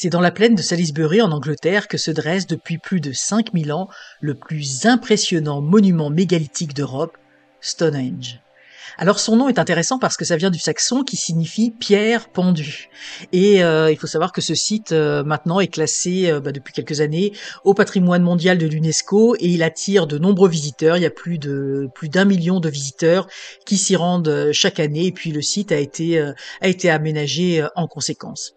C'est dans la plaine de Salisbury en Angleterre que se dresse depuis plus de 5000 ans le plus impressionnant monument mégalithique d'Europe, Stonehenge. Alors son nom est intéressant parce que ça vient du saxon qui signifie pierre pendue. Et il faut savoir que ce site maintenant est classé depuis quelques années au patrimoine mondial de l'UNESCO et il attire de nombreux visiteurs. Il y a plus d'un million de visiteurs qui s'y rendent chaque année et puis le site a été aménagé en conséquence.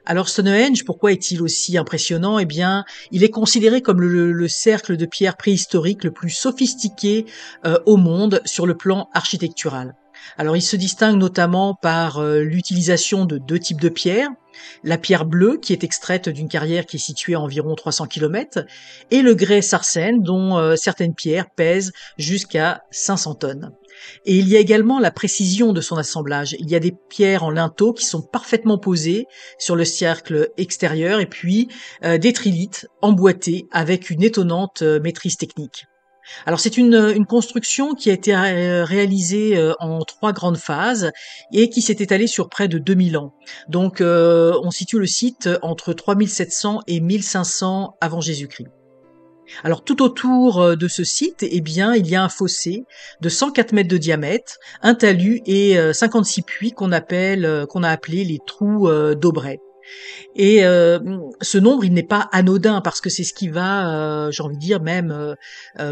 Alors Stonehenge, pourquoi est-il aussi impressionnant? Eh bien, il est considéré comme le cercle de pierre préhistorique le plus sophistiqué au monde sur le plan architectural. Alors il se distingue notamment par l'utilisation de deux types de pierres, la pierre bleue qui est extraite d'une carrière qui est située à environ 300 km et le grès sarcène dont certaines pierres pèsent jusqu'à 500 tonnes. Et il y a également la précision de son assemblage. Il y a des pierres en linteau qui sont parfaitement posées sur le cercle extérieur et puis des trilithes emboîtés avec une étonnante maîtrise technique. Alors c'est une construction qui a été réalisée en trois grandes phases et qui s'est étalée sur près de 2000 ans. Donc on situe le site entre 3700 et 1500 avant Jésus-Christ. Alors tout autour de ce site, eh bien, il y a un fossé de 104 mètres de diamètre, un talus et 56 puits qu'on a appelés les trous d'Aubraye. Et ce nombre, il n'est pas anodin parce que c'est ce qui va, j'ai envie de dire même,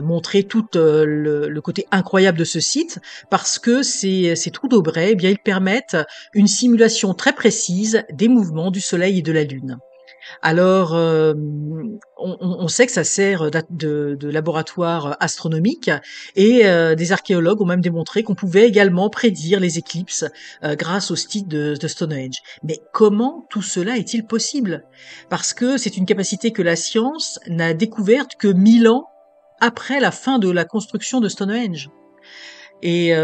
montrer tout le côté incroyable de ce site, parce que ces trous d'Aubraye, eh bien, ils permettent une simulation très précise des mouvements du Soleil et de la Lune. Alors, on sait que ça sert de laboratoire astronomique et des archéologues ont même démontré qu'on pouvait également prédire les éclipses grâce au site de Stonehenge. Mais comment tout cela est-il possible? Parce que c'est une capacité que la science n'a découverte que 1000 ans après la fin de la construction de Stonehenge. Et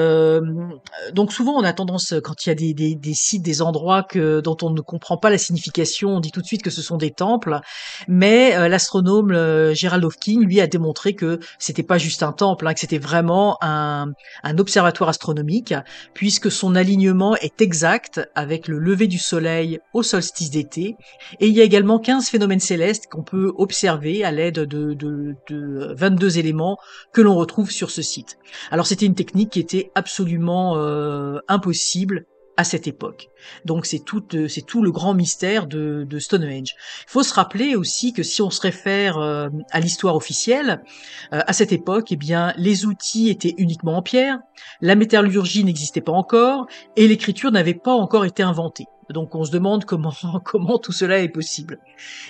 donc souvent on a tendance, quand il y a des sites, des endroits dont on ne comprend pas la signification, on dit tout de suite que ce sont des temples. Mais l'astronome Gerald Hawking, lui, a démontré que c'était pas juste un temple, hein, que c'était vraiment un observatoire astronomique, puisque son alignement est exact avec le lever du soleil au solstice d'été. Et il y a également 15 phénomènes célestes qu'on peut observer à l'aide de 22 éléments que l'on retrouve sur ce site. Alors c'était une technique qui était absolument impossible à cette époque. Donc c'est tout le grand mystère de Stonehenge. Il faut se rappeler aussi que si on se réfère à l'histoire officielle, à cette époque, eh bien les outils étaient uniquement en pierre, la métallurgie n'existait pas encore et l'écriture n'avait pas encore été inventée. Donc on se demande comment comment tout cela est possible.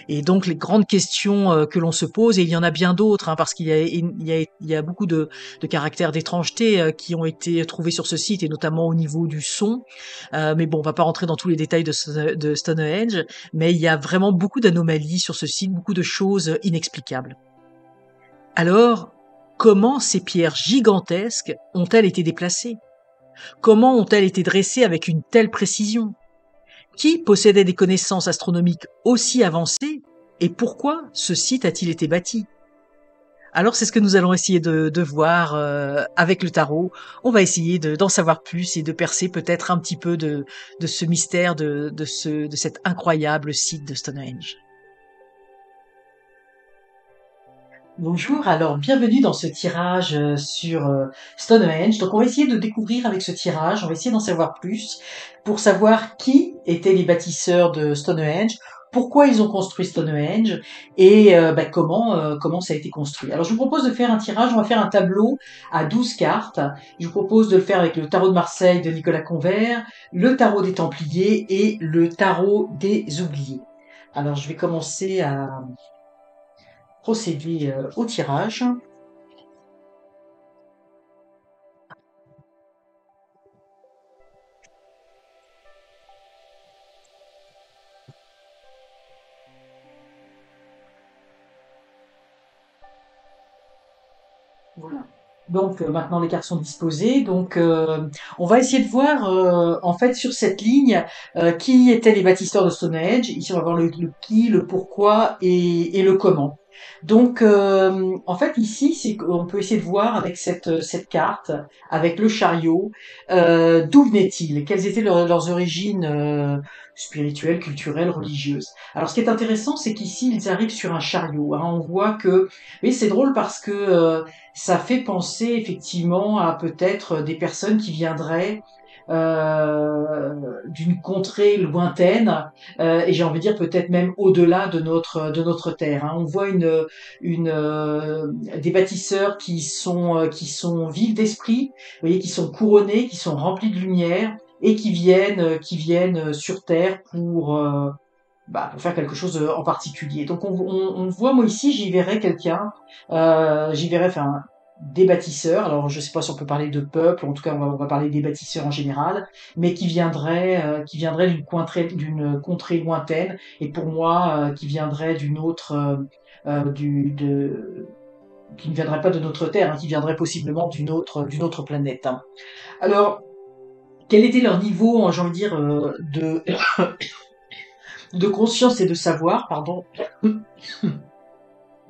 Et donc les grandes questions que l'on se pose, et il y en a bien d'autres, hein, parce qu'il y a beaucoup de caractères d'étrangeté qui ont été trouvés sur ce site, et notamment au niveau du son. Mais bon, on va pas rentrer dans tous les détails de Stonehenge, mais il y a vraiment beaucoup d'anomalies sur ce site, beaucoup de choses inexplicables. Alors, comment ces pierres gigantesques ont-elles été déplacées? Comment ont-elles été dressées avec une telle précision? Qui possédait des connaissances astronomiques aussi avancées et pourquoi ce site a-t-il été bâti? Alors c'est ce que nous allons essayer de voir avec le tarot. On va essayer d'en savoir plus et de percer peut-être un petit peu de ce mystère de cet incroyable site de Stonehenge. Bonjour, alors bienvenue dans ce tirage sur Stonehenge. Donc on va essayer de découvrir avec ce tirage, on va essayer d'en savoir plus pour savoir qui étaient les bâtisseurs de Stonehenge, pourquoi ils ont construit Stonehenge et comment ça a été construit. Alors je vous propose de faire un tirage, on va faire un tableau à 12 cartes. Je vous propose de le faire avec le tarot de Marseille de Nicolas Convert, le tarot des Templiers et le tarot des Oubliés. Alors je vais commencer à procéder au tirage. Voilà. Donc maintenant les cartes sont disposées. Donc on va essayer de voir en fait sur cette ligne qui étaient les bâtisseurs de Stonehenge. Ici on va voir le qui, le pourquoi et le comment. Donc, en fait, ici, c'est qu'on peut essayer de voir avec cette carte, avec le chariot, d'où venaient-ils, quelles étaient leurs origines spirituelles, culturelles, religieuses. Alors, ce qui est intéressant, c'est qu'ici, ils arrivent sur un chariot. Hein. On voit que, oui, c'est drôle parce que ça fait penser effectivement à peut-être des personnes qui viendraient d'une contrée lointaine, et j'ai envie de dire peut-être même au-delà de notre terre. Hein. On voit des bâtisseurs qui sont vifs d'esprit, vous voyez, qui sont couronnés, qui sont remplis de lumière et qui viennent sur terre pour faire quelque chose en particulier. Donc on voit, moi ici, j'y verrais quelqu'un, j'y verrais, enfin, des bâtisseurs. Alors je sais pas si on peut parler de peuple, en tout cas on va parler des bâtisseurs en général, mais qui viendraient d'une contrée lointaine, et pour moi qui viendraient d'une autre, qui ne viendrait pas de notre Terre, hein, qui viendrait possiblement d'une autre planète. Hein. Alors quel était leur niveau, j'ai envie de dire, de conscience et de savoir, pardon.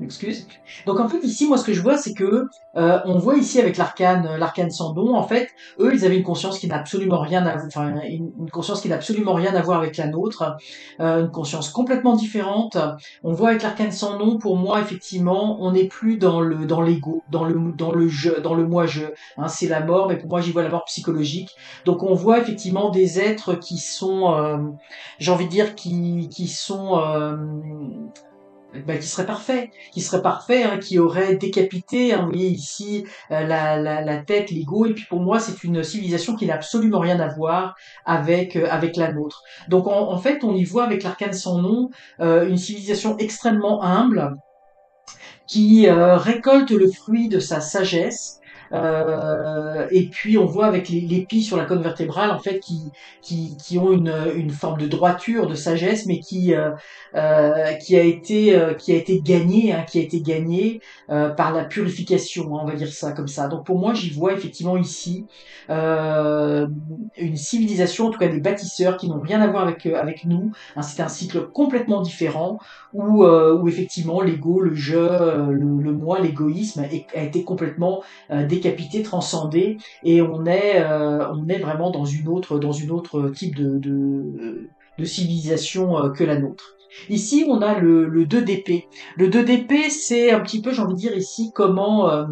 Excuse. Donc en fait ici, moi ce que je vois, c'est que on voit ici avec l'arcane sans don, en fait, eux ils avaient une conscience qui n'a absolument rien à, enfin une conscience qui n'a absolument rien à voir avec la nôtre, une conscience complètement différente. On voit avec l'arcane sans nom, pour moi effectivement, on n'est plus dans l'ego, dans le jeu, dans le moi-je. Hein, c'est la mort, mais pour moi j'y vois la mort psychologique. Donc on voit effectivement des êtres qui sont, j'ai envie de dire, qui sont qui serait parfait, hein, qui aurait décapité, hein, vous voyez ici la tête, l'ego, et puis pour moi c'est une civilisation qui n'a absolument rien à voir avec la nôtre. Donc en fait on y voit avec l'arcane sans nom une civilisation extrêmement humble qui récolte le fruit de sa sagesse. Et puis on voit avec les plis sur la colonne vertébrale en fait qui ont une forme de droiture, de sagesse, mais qui a été gagnée, hein, qui a été gagnée par la purification, hein, on va dire ça comme ça. Donc pour moi j'y vois effectivement ici une civilisation, en tout cas des bâtisseurs qui n'ont rien à voir avec nous. Hein, c'est un cycle complètement différent où effectivement l'ego, le jeu, le moi, l'égoïsme a été complètement décapité, transcendé, et on est vraiment dans une autre type de civilisation que la nôtre. Ici, on a le 2 d'épée. Le 2 d'épée, c'est un petit peu, j'ai envie de dire ici, comment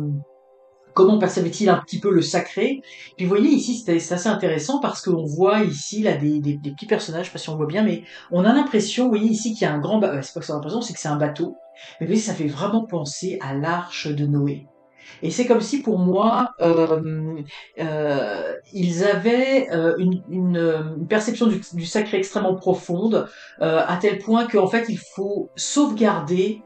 percevait-il un petit peu le sacré. Puis vous voyez ici, c'est assez intéressant parce qu'on voit ici là des petits personnages, je sais pas si on voit bien, mais on a l'impression, vous voyez ici qu'il y a un grand bateau, c'est pas que c'est l'impression, c'est que c'est un bateau, mais vous voyez, ça fait vraiment penser à l'arche de Noé. Et c'est comme si pour moi, ils avaient une perception du sacré extrêmement profonde, à tel point qu'en fait il faut sauvegarder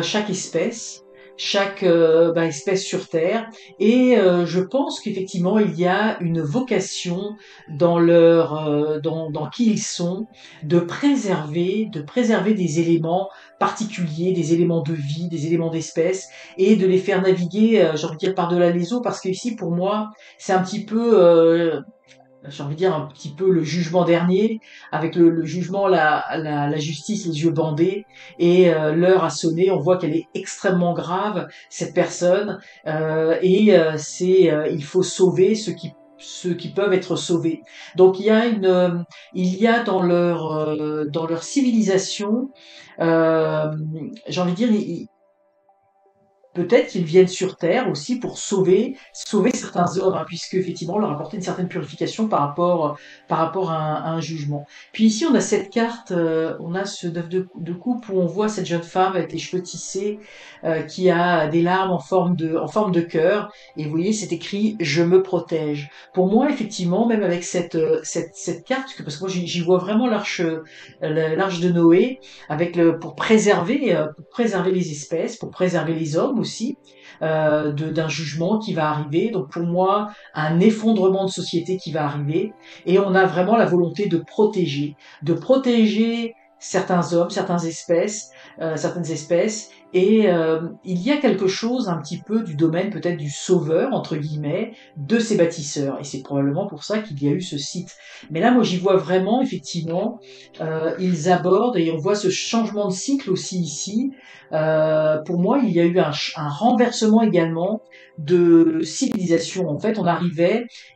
chaque espèce, chaque espèce sur Terre. Et je pense qu'effectivement il y a une vocation dans qui ils sont, de préserver des éléments particuliers, des éléments de vie, des éléments d'espèce, et de les faire naviguer, j'ai envie de dire, par-delà les eaux, parce que ici, pour moi, c'est un petit peu, j'ai envie de dire, un petit peu le jugement dernier, avec le jugement, la justice, les yeux bandés, et l'heure a sonné, on voit qu'elle est extrêmement grave, cette personne, il faut sauver ceux qui peuvent être sauvés. Donc il y a dans leur civilisation, euh, j'ai envie de dire, peut-être qu'ils viennent sur Terre aussi pour sauver certains hommes, hein, puisque effectivement leur apporter une certaine purification par rapport à un jugement. Puis ici on a cette carte, on a ce 9 de coupe où on voit cette jeune femme avec les cheveux tissés, qui a des larmes en forme de cœur, et vous voyez c'est écrit je me protège. Pour moi effectivement, même avec cette carte, parce que moi j'y vois vraiment l'arche de Noé, pour préserver les espèces, pour préserver les hommes aussi, d'un jugement qui va arriver. Donc pour moi, un effondrement de société qui va arriver, et on a vraiment la volonté de protéger certains hommes, certaines espèces, Et il y a quelque chose un petit peu du domaine peut-être du sauveur, entre guillemets, de ces bâtisseurs. Et c'est probablement pour ça qu'il y a eu ce site. Mais là, moi, j'y vois vraiment, effectivement, ils abordent, et on voit ce changement de cycle aussi ici. Pour moi, il y a eu un renversement également de civilisation. En fait,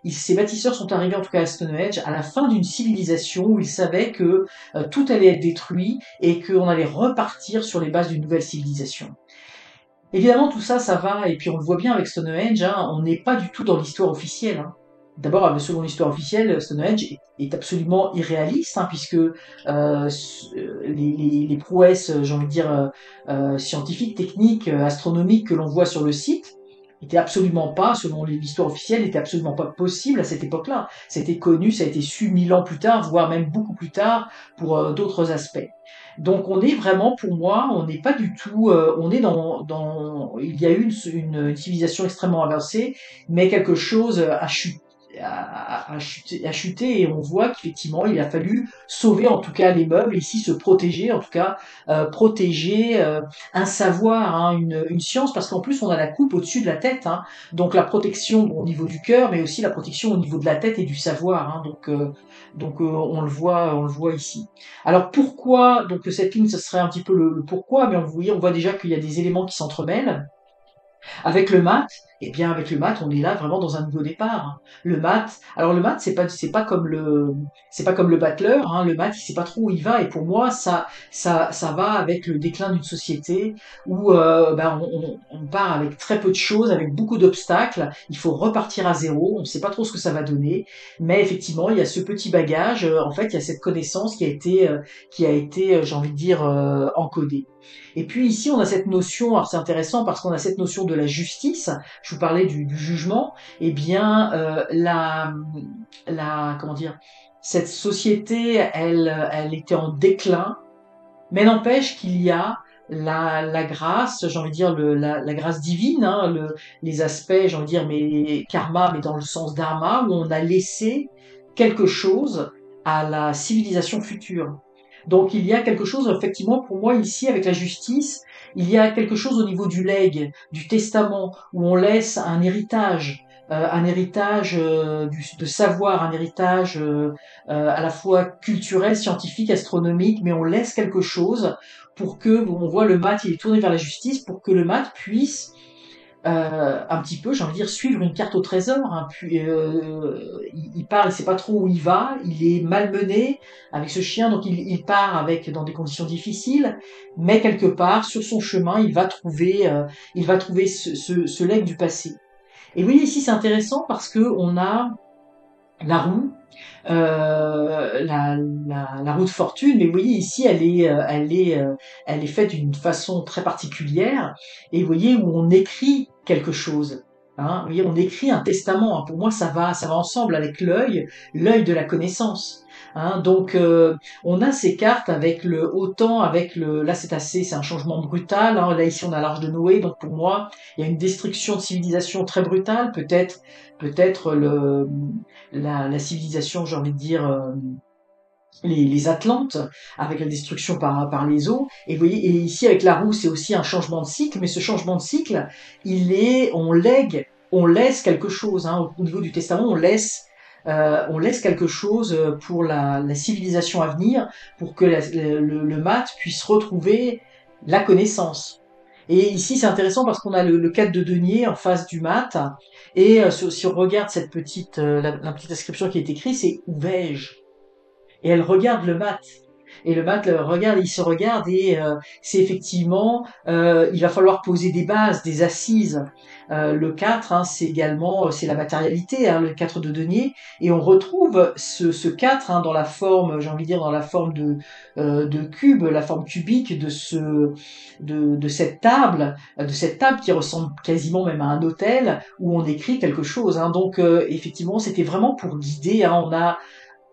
ces bâtisseurs sont arrivés en tout cas à Stonehenge à la fin d'une civilisation où ils savaient que tout allait être détruit et qu'on allait repartir sur les bases d'une nouvelle civilisation. Évidemment, tout ça, ça va, et puis on le voit bien avec Stonehenge, hein, on n'est pas du tout dans l'histoire officielle. Hein. D'abord, selon l'histoire officielle, Stonehenge est absolument irréaliste, hein, puisque les prouesses, j'ai envie de dire, scientifiques, techniques, astronomiques que l'on voit sur le site, était absolument pas, selon l'histoire officielle, n'était absolument pas possible à cette époque-là. C'était connu, ça a été su 1000 ans plus tard, voire même beaucoup plus tard pour d'autres aspects. Donc on est vraiment, pour moi, on n'est pas du tout, on est il y a eu une civilisation extrêmement avancée, mais quelque chose a chuté, et on voit qu'effectivement il a fallu sauver en tout cas les meubles, ici se protéger, en tout cas protéger un savoir, hein, une science, parce qu'en plus on a la coupe au-dessus de la tête, hein, donc la protection au niveau du cœur, mais aussi la protection au niveau de la tête et du savoir, hein, on le voit ici. Alors pourquoi, donc cette ligne, ce serait un petit peu le pourquoi, mais on voit déjà qu'il y a des éléments qui s'entremêlent. Avec le mat, eh bien avec le mat, on est là vraiment dans un nouveau départ. Le mat, alors le mat, c'est pas comme le battleur. Hein. Le mat, il sait pas trop où il va. Et pour moi, ça va avec le déclin d'une société où on part avec très peu de choses, avec beaucoup d'obstacles. Il faut repartir à zéro. On ne sait pas trop ce que ça va donner, mais effectivement, il y a ce petit bagage. En fait, il y a cette connaissance qui a été, j'ai envie de dire, encodée. Et puis ici, on a cette notion, alors c'est intéressant parce qu'on a cette notion de la justice. Je vous parlais du jugement. Eh bien, comment dire, cette société, elle était en déclin, mais n'empêche qu'il y a la grâce, j'ai envie de dire la grâce divine, hein, les aspects, j'ai envie de dire, mais karma, mais dans le sens dharma, où on a laissé quelque chose à la civilisation future. Donc il y a quelque chose, effectivement, pour moi, ici, avec la justice, il y a quelque chose au niveau du legs, du testament, où on laisse un héritage de savoir, un héritage à la fois culturel, scientifique, astronomique, mais on laisse quelque chose pour que, on voit le mat, il est tourné vers la justice, pour que le mat puisse un petit peu, j'ai envie de dire, suivre une carte au trésor. Hein. Puis, il part, il sait pas trop où il va, il est malmené avec ce chien, donc il part avec dans des conditions difficiles, mais quelque part sur son chemin, il va trouver ce legs du passé. Et oui, ici c'est intéressant parce que on a la roue, la roue de fortune, mais vous voyez ici elle est faite d'une façon très particulière, et vous voyez où on écrit quelque chose. Hein, vous voyez, on écrit un testament. Hein. Pour moi, ça va ensemble avec l'œil de la connaissance. Hein, donc, on a ces cartes avec là c'est un changement brutal. Hein, là ici on a l'Arche de Noé, donc pour moi il y a une destruction de civilisation très brutale, peut-être la civilisation, j'ai envie de dire, les Atlantes, avec la destruction par les eaux. Et vous voyez, et ici avec la roue, c'est aussi un changement de cycle, mais ce changement de cycle, on laisse quelque chose. Hein, au niveau du testament, on laisse quelque chose pour la civilisation à venir, pour que le mat puisse retrouver la connaissance. Et ici, c'est intéressant parce qu'on a le cadre de denier en face du mat. Et si on regarde la petite inscription qui est écrite, c'est où vais-je? Et elle regarde le mat. Et le mat le regarde, il se regarde, et c'est effectivement, il va falloir poser des bases, des assises. Le 4, hein, c'est également, c'est la matérialité, hein, le 4 de denier, et on retrouve ce 4 hein, dans la forme, j'ai envie de dire, dans la forme de cube, la forme cubique de cette table qui ressemble quasiment même à un autel, où on écrit quelque chose. Hein. Donc, effectivement, c'était vraiment pour guider. Hein, on a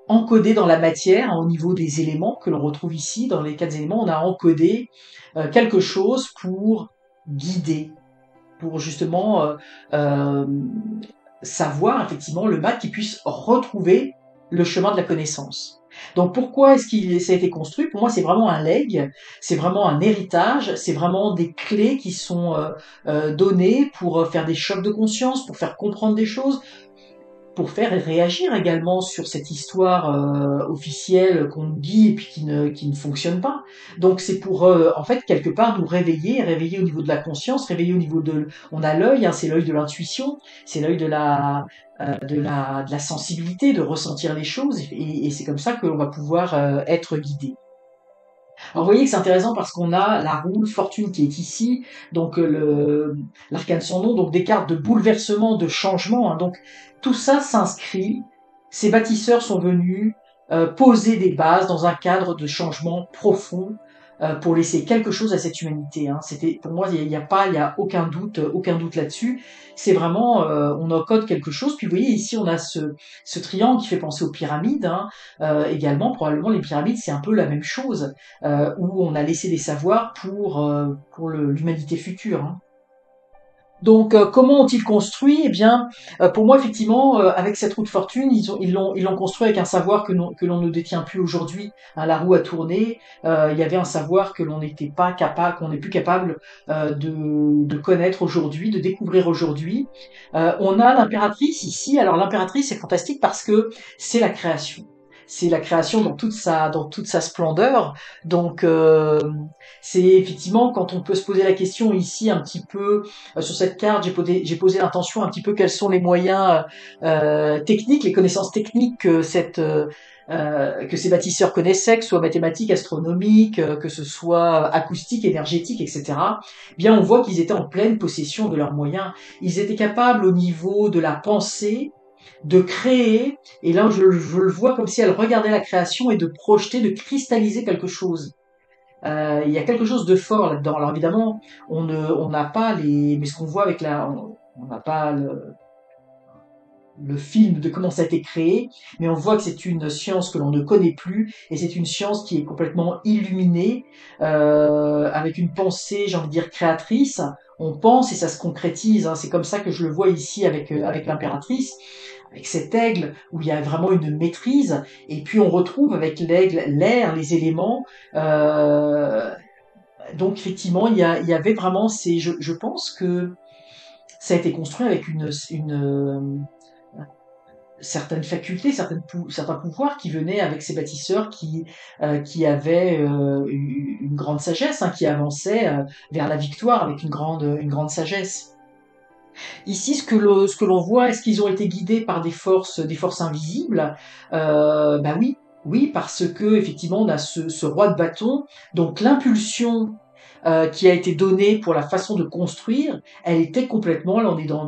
encodé dans la matière, hein, au niveau des éléments que l'on retrouve ici, dans les 4 éléments, on a encodé quelque chose pour guider, pour justement euh, savoir effectivement le mat qui puisse retrouver le chemin de la connaissance. Donc pourquoi est-ce qu'il ça a été construit? Pour moi, c'est vraiment un legs, c'est vraiment un héritage, c'est vraiment des clés qui sont données pour faire des chocs de conscience, pour faire comprendre des choses, pour faire réagir également sur cette histoire officielle qu'on nous dit et puis qui ne fonctionne pas. Donc c'est pour en fait quelque part nous réveiller, réveiller au niveau de la conscience, réveiller au niveau de on a l'œil, hein, c'est l'œil de l'intuition, c'est l'œil de la sensibilité, de ressentir les choses et c'est comme ça que l'on va pouvoir être guidé. Alors vous voyez que c'est intéressant parce qu'on a la roue de fortune qui est ici, donc l'arcane sans nom, donc des cartes de bouleversement, de changement, hein. Donc tout ça s'inscrit. Ces bâtisseurs sont venus poser des bases dans un cadre de changement profond pour laisser quelque chose à cette humanité, hein. C'était pour moi il y a aucun doute là-dessus. C'est vraiment on encode quelque chose. Puis vous voyez ici on a ce triangle qui fait penser aux pyramides, hein. Également probablement les pyramides c'est un peu la même chose où on a laissé des savoirs pour l'humanité future, hein. Donc, comment ont-ils construit? Eh bien, pour moi, effectivement, avec cette roue de fortune, ils l'ont construit avec un savoir que l'on ne détient plus aujourd'hui, hein. La roue a tourné. Il y avait un savoir que l'on n'était pas capable, qu'on n'est plus capable de connaître aujourd'hui, de découvrir aujourd'hui. On a l'impératrice ici. Alors, l'impératrice, c'est fantastique parce que c'est la création. C'est la création dans toute sa splendeur. Donc, c'est effectivement quand on peut se poser la question ici un petit peu sur cette carte, j'ai posé l'intention un petit peu quels sont les moyens techniques, les connaissances techniques que ces bâtisseurs connaissaient, que ce soit mathématiques, astronomiques, que ce soit acoustique, énergétique, etc. Eh bien, on voit qu'ils étaient en pleine possession de leurs moyens. Ils étaient capables au niveau de la pensée de créer, et là je le vois comme si elle regardait la création et de projeter, de cristalliser quelque chose. Il y a quelque chose de fort là-dedans. Alors évidemment, on n'a pas mais ce qu'on voit avec on n'a pas le film de comment ça a été créé, mais on voit que c'est une science que l'on ne connaît plus, et c'est une science qui est complètement illuminée, avec une pensée, j'ai envie de dire, créatrice. On pense et ça se concrétise, hein. C'est comme ça que je le vois ici avec l'impératrice, avec cet aigle où il y a vraiment une maîtrise, et puis on retrouve avec l'aigle l'air, les éléments. Donc effectivement, il y avait vraiment je pense que ça a été construit avec certaines facultés, certains pouvoirs qui venaient avec ces bâtisseurs qui avaient une grande sagesse, hein, qui avançaient vers la victoire avec une grande sagesse. Ici, ce que l'on voit, est-ce qu'ils ont été guidés par des forces invisibles? Bah oui, oui, parce que effectivement, on a ce roi de bâton, donc l'impulsion qui a été donnée pour la façon de construire, elle était complètement, là on est dans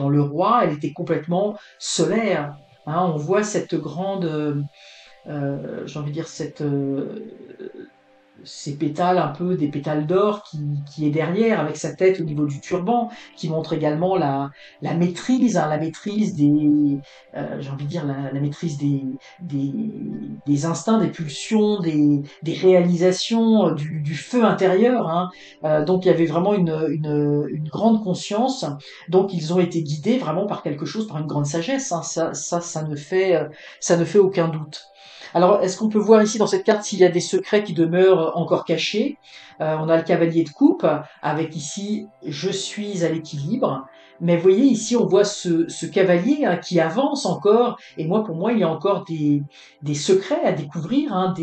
le roi, elle était complètement solaire, hein. On voit cette grande, j'ai envie de dire ces pétales un peu des pétales d'or qui est derrière avec sa tête au niveau du turban, qui montre également la maîtrise, hein, la maîtrise j'ai envie de dire la maîtrise des, des instincts, des pulsions, des réalisations, du feu intérieur, hein. Donc il y avait vraiment une grande conscience. Donc ils ont été guidés vraiment par quelque chose, par une grande sagesse, hein. Ça ne fait aucun doute. Alors, est-ce qu'on peut voir ici dans cette carte s'il y a des secrets qui demeurent encore cachés? On a le cavalier de coupe avec ici je suis à l'équilibre. Mais vous voyez ici on voit ce cavalier, hein, qui avance encore. Et moi pour moi il y a encore des secrets à découvrir, hein,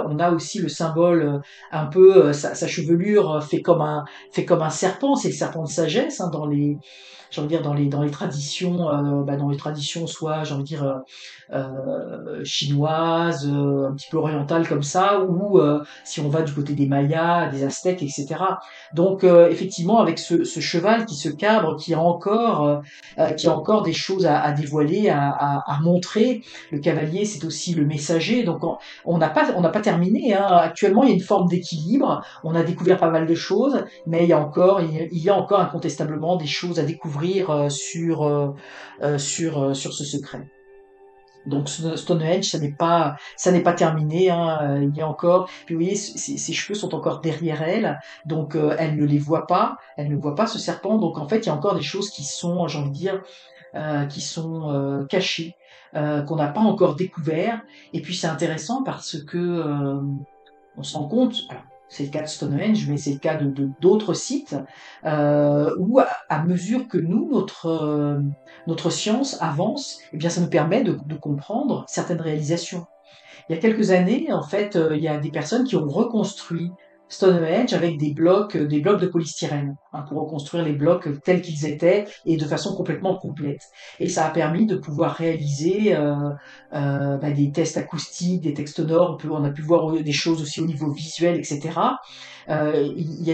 on a aussi le symbole un peu sa chevelure fait comme un serpent. C'est le serpent de sagesse, hein, j'ai envie de dire dans les traditions dans les traditions soit j'ai envie de dire chinoise, un petit peu orientale comme ça, ou si on va du côté des Mayas, des Aztèques, etc. Donc effectivement, avec ce cheval qui se cabre, qui a encore des choses à dévoiler, à montrer. Le cavalier, c'est aussi le messager. Donc on n'a pas terminé, hein. Actuellement, il y a une forme d'équilibre. On a découvert pas mal de choses, mais il y a encore incontestablement des choses à découvrir sur ce secret. Donc Stonehenge, ça n'est pas terminé, hein, il y a encore. Puis vous voyez, ses cheveux sont encore derrière elle, donc elle ne les voit pas, elle ne voit pas ce serpent. Donc en fait, il y a encore des choses qui sont, j'ai envie de dire, qui sont cachées, qu'on n'a pas encore découvert. Et puis c'est intéressant parce que on se rend compte, alors, c'est le cas de Stonehenge, mais c'est le cas de d'autres sites, où à mesure que nous, notre science avance, eh bien ça nous permet de comprendre certaines réalisations. Il y a quelques années, en fait, il y a des personnes qui ont reconstruit Stonehenge avec des blocs de polystyrène, hein, pour reconstruire les blocs tels qu'ils étaient et de façon complètement complète. Et ça a permis de pouvoir réaliser des tests acoustiques, des tests sonores. On a pu voir des choses aussi au niveau visuel, etc. Il y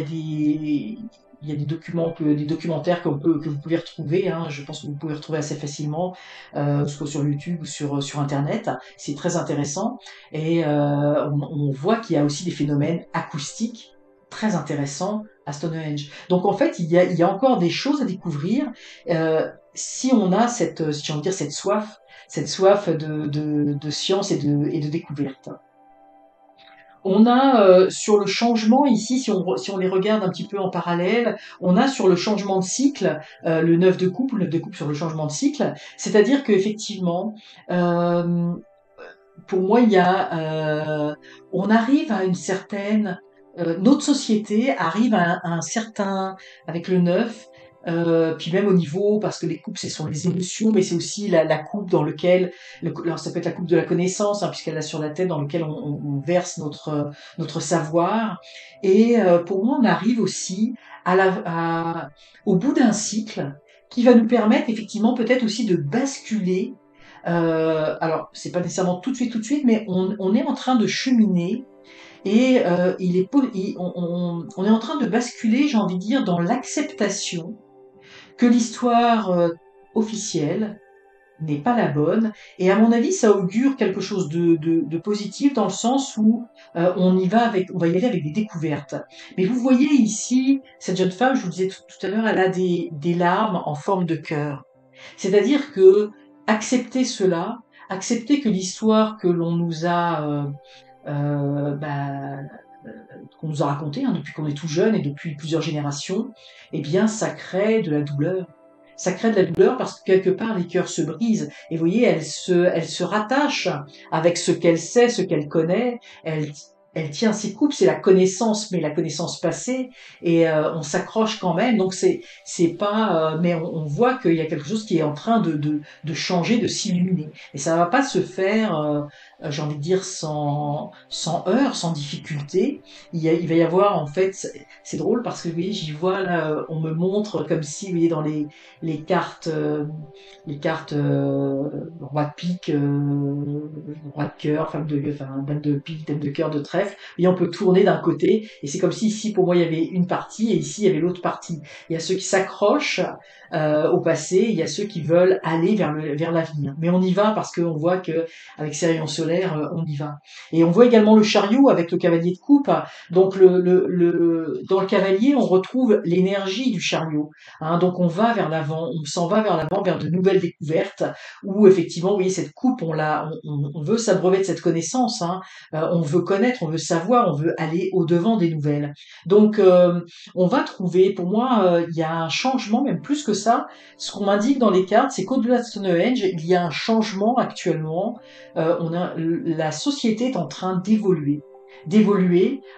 a des documents, des documentaires que vous pouvez retrouver. Hein, je pense que vous pouvez retrouver assez facilement, soit sur YouTube ou sur Internet. C'est très intéressant et on voit qu'il y a aussi des phénomènes acoustiques très intéressants à Stonehenge. Donc en fait, il y a encore des choses à découvrir si on a si j'ai envie de dire, cette soif de science et de découverte. On a sur le changement ici, si on les regarde un petit peu en parallèle, on a sur le changement de cycle le 9 de coupe, le 9 de coupe sur le changement de cycle, c'est-à-dire qu'effectivement, euh, pour moi, on arrive à une certaine, notre société arrive à un certain, avec le neuf, puis même au niveau, parce que les coupes, ce sont les émotions, mais c'est aussi la coupe dans lequel, alors ça peut être la coupe de la connaissance, hein, puisqu'elle a sur la tête, dans lequel on verse notre savoir. Et pour moi, on arrive aussi au bout d'un cycle qui va nous permettre effectivement peut-être aussi de basculer alors, c'est pas nécessairement tout de suite, mais on est en train de cheminer et on est en train de basculer, j'ai envie de dire, dans l'acceptation que l'histoire officielle n'est pas la bonne. Et à mon avis, ça augure quelque chose de positif dans le sens où on va y aller avec des découvertes. Mais vous voyez ici, cette jeune femme, je vous disais tout à l'heure, elle a des larmes en forme de cœur. C'est-à-dire que accepter cela, accepter que l'histoire que l'on nous a euh, bah, qu'on nous a racontée depuis qu'on est tout jeune et depuis plusieurs générations, eh bien, ça crée de la douleur. Ça crée de la douleur parce que quelque part les cœurs se brisent. Et vous voyez, elle se rattache avec ce qu'elle sait, ce qu'elle connaît. Elle tient ses coupes, c'est la connaissance, mais la connaissance passée, et on s'accroche quand même. Donc c'est pas, mais on voit qu'il y a quelque chose qui est en train de changer, de s'illuminer. Et ça va pas se faire, j'ai envie de dire, sans heurts, sans difficulté. Il va y avoir en fait, c'est drôle parce que vous voyez, j'y vois là, on me montre comme si, vous voyez, dans les cartes, roi de pique, roi de cœur, dame de pique, dame de cœur, de trèfle, et on peut tourner d'un côté, et c'est comme si ici, pour moi, il y avait une partie, et ici, il y avait l'autre partie. Il y a ceux qui s'accrochent au passé, il y a ceux qui veulent aller vers l'avenir. Mais on y va parce qu'on voit que avec ces rayons solaires, on y va. Et on voit également le chariot avec le cavalier de coupe. Donc dans le cavalier, on retrouve l'énergie du chariot. Hein, donc on va vers l'avant, on s'en va vers l'avant, vers de nouvelles découvertes, où effectivement, vous voyez, cette coupe, on veut s'abreuver de cette connaissance, hein, on veut connaître, on veut savoir, on veut aller au-devant des nouvelles. Donc on va trouver, pour moi, il y a un changement, même plus que ça. Ce qu'on m'indique dans les cartes, c'est qu'au-delà de Stonehenge, il y a un changement actuellement. La société est en train d'évoluer.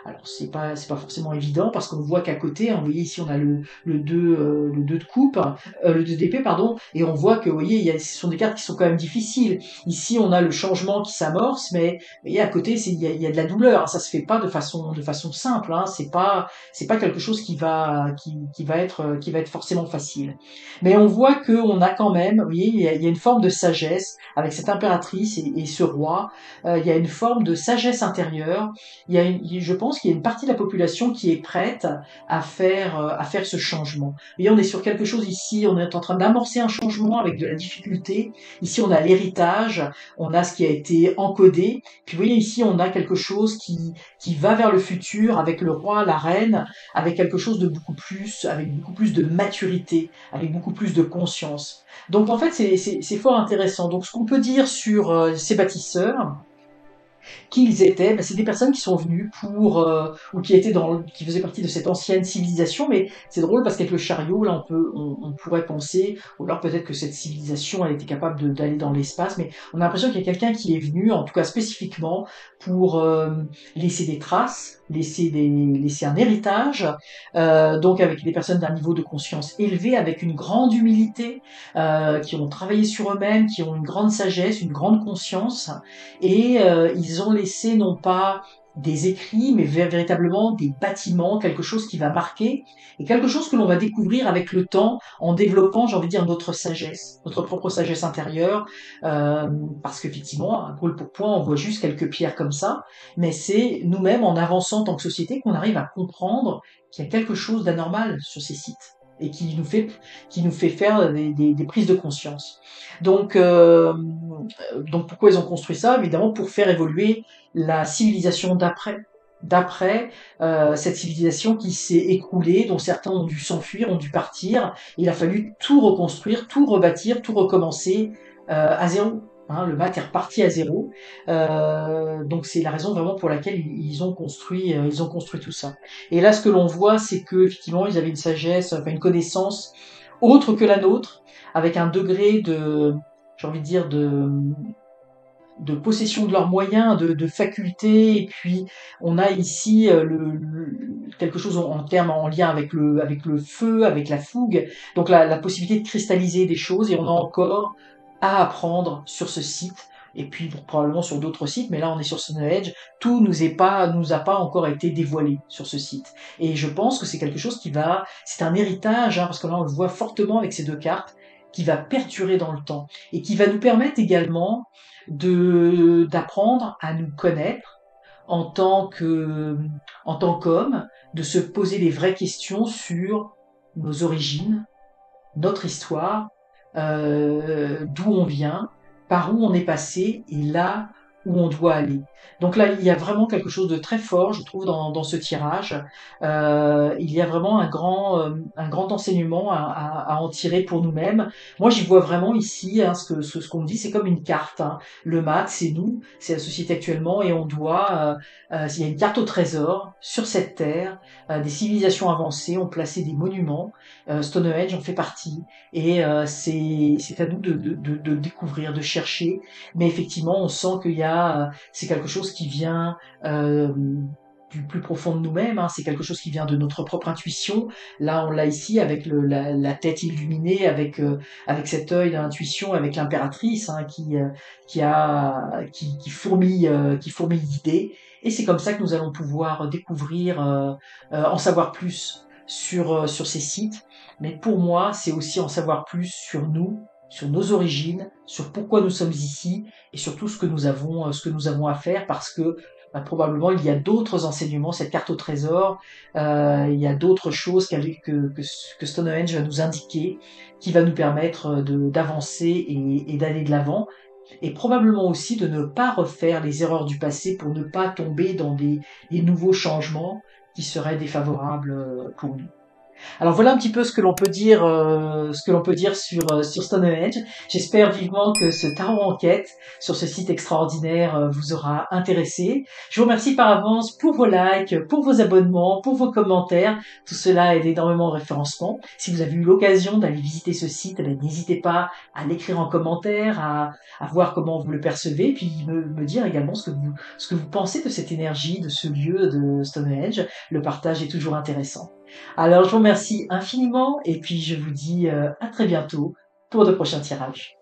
Alors c'est pas forcément évident parce qu'on voit qu'à côté, hein, vous voyez ici on a le 2 le 2 de coupe, le 2 d'épée pardon, et on voit que vous voyez ce sont des cartes qui sont quand même difficiles. Ici on a le changement qui s'amorce, mais vous voyez à côté il y a de la douleur. Ça se fait pas de façon simple. Hein, c'est pas quelque chose qui va être forcément facile. Mais on voit que on a quand même, vous voyez, il y a une forme de sagesse avec cette impératrice et ce roi. Il y a une forme de sagesse intérieure je pense qu'il y a une partie de la population qui est prête à faire ce changement. Et on est sur quelque chose ici, on est en train d'amorcer un changement avec de la difficulté. Ici, on a l'héritage, on a ce qui a été encodé. Puis vous voyez, ici, on a quelque chose qui va vers le futur avec le roi, la reine, avec quelque chose de avec beaucoup plus de maturité, avec beaucoup plus de conscience. Donc en fait, c'est fort intéressant. Donc ce qu'on peut dire sur ces bâtisseurs, qui ils étaient, c'est des personnes qui sont venues ou qui étaient qui faisaient partie de cette ancienne civilisation, mais c'est drôle parce qu'avec le chariot, là, on pourrait penser, ou alors peut-être que cette civilisation, elle était capable d'aller dans l'espace, mais on a l'impression qu'il y a quelqu'un qui est venu, en tout cas spécifiquement, pour laisser des traces, laisser un héritage, donc avec des personnes d'un niveau de conscience élevé, avec une grande humilité, qui ont travaillé sur eux-mêmes, qui ont une grande sagesse, une grande conscience, et ils ont laissé non pas des écrits, mais véritablement des bâtiments, quelque chose qui va marquer, et quelque chose que l'on va découvrir avec le temps, en développant, j'ai envie de dire, notre sagesse, notre propre sagesse intérieure, parce qu'effectivement, à brûle pour point, on voit juste quelques pierres comme ça, mais c'est nous-mêmes, en avançant en tant que société, qu'on arrive à comprendre qu'il y a quelque chose d'anormal sur ces sites, et qui nous fait faire des prises de conscience. Donc, pourquoi ils ont construit ça? Évidemment pour faire évoluer la civilisation d'après cette civilisation qui s'est écroulée, dont certains ont dû s'enfuir, ont dû partir. Il a fallu tout reconstruire, tout rebâtir, tout recommencer à zéro. Hein, le mat est reparti à zéro. Donc c'est la raison vraiment pour laquelle ils ont construit tout ça. Et là, ce que l'on voit, c'est que effectivement, ils avaient une sagesse, enfin une connaissance autre que la nôtre, avec un degré j'ai envie de dire, de possession de leurs moyens, de facultés, et puis on a ici quelque chose en lien avec le feu, avec la fougue, donc la possibilité de cristalliser des choses, et on a encore à apprendre sur ce site, et puis probablement sur d'autres sites, mais là on est sur Stonehenge, tout nous a pas encore été dévoilé sur ce site. Et je pense que c'est quelque chose c'est un héritage, hein, parce que là on le voit fortement avec ces deux cartes, qui va perdurer dans le temps, et qui va nous permettre également d'apprendre à nous connaître en en tant qu'homme, de se poser les vraies questions sur nos origines, notre histoire, d'où on vient, par où on est passé et là où on doit aller. Donc là, il y a vraiment quelque chose de très fort, je trouve, dans ce tirage. Il y a vraiment un grand enseignement à en tirer pour nous-mêmes. Moi, j'y vois vraiment ici, hein, ce qu'on me dit, c'est comme une carte. Hein. Le mat, c'est nous, c'est la société actuellement, et on doit, il y a une carte au trésor sur cette terre. Des civilisations avancées ont placé des monuments. Stonehenge en fait partie. Et c'est à nous de découvrir, de chercher. Mais effectivement, on sent c'est quelque chose qui vient du plus profond de nous-mêmes. Hein. C'est quelque chose qui vient de notre propre intuition. Là, on l'a ici avec la tête illuminée, avec cet œil d'intuition, avec l'impératrice hein, qui fourmille d'idées. Et c'est comme ça que nous allons pouvoir découvrir, en savoir plus sur ces sites. Mais pour moi, c'est aussi en savoir plus sur nous, sur nos origines, sur pourquoi nous sommes ici et sur tout ce que nous avons à faire parce que probablement il y a d'autres enseignements, cette carte au trésor, il y a d'autres choses que Stonehenge va nous indiquer, qui va nous permettre d'avancer et d'aller de l'avant. Et probablement aussi de ne pas refaire les erreurs du passé pour ne pas tomber dans des nouveaux changements qui seraient défavorables pour nous. Alors voilà un petit peu ce que l'on peut dire sur Stonehenge. J'espère vivement que ce tarot enquête sur ce site extraordinaire vous aura intéressé. Je vous remercie par avance pour vos likes, pour vos abonnements, pour vos commentaires. Tout cela aide énormément au référencement. Si vous avez eu l'occasion d'aller visiter ce site, n'hésitez pas à l'écrire en commentaire, à voir comment vous le percevez, puis me dire également ce que vous pensez de cette énergie, de ce lieu de Stonehenge. Le partage est toujours intéressant. Alors, je vous remercie infiniment et puis je vous dis à très bientôt pour de prochains tirages.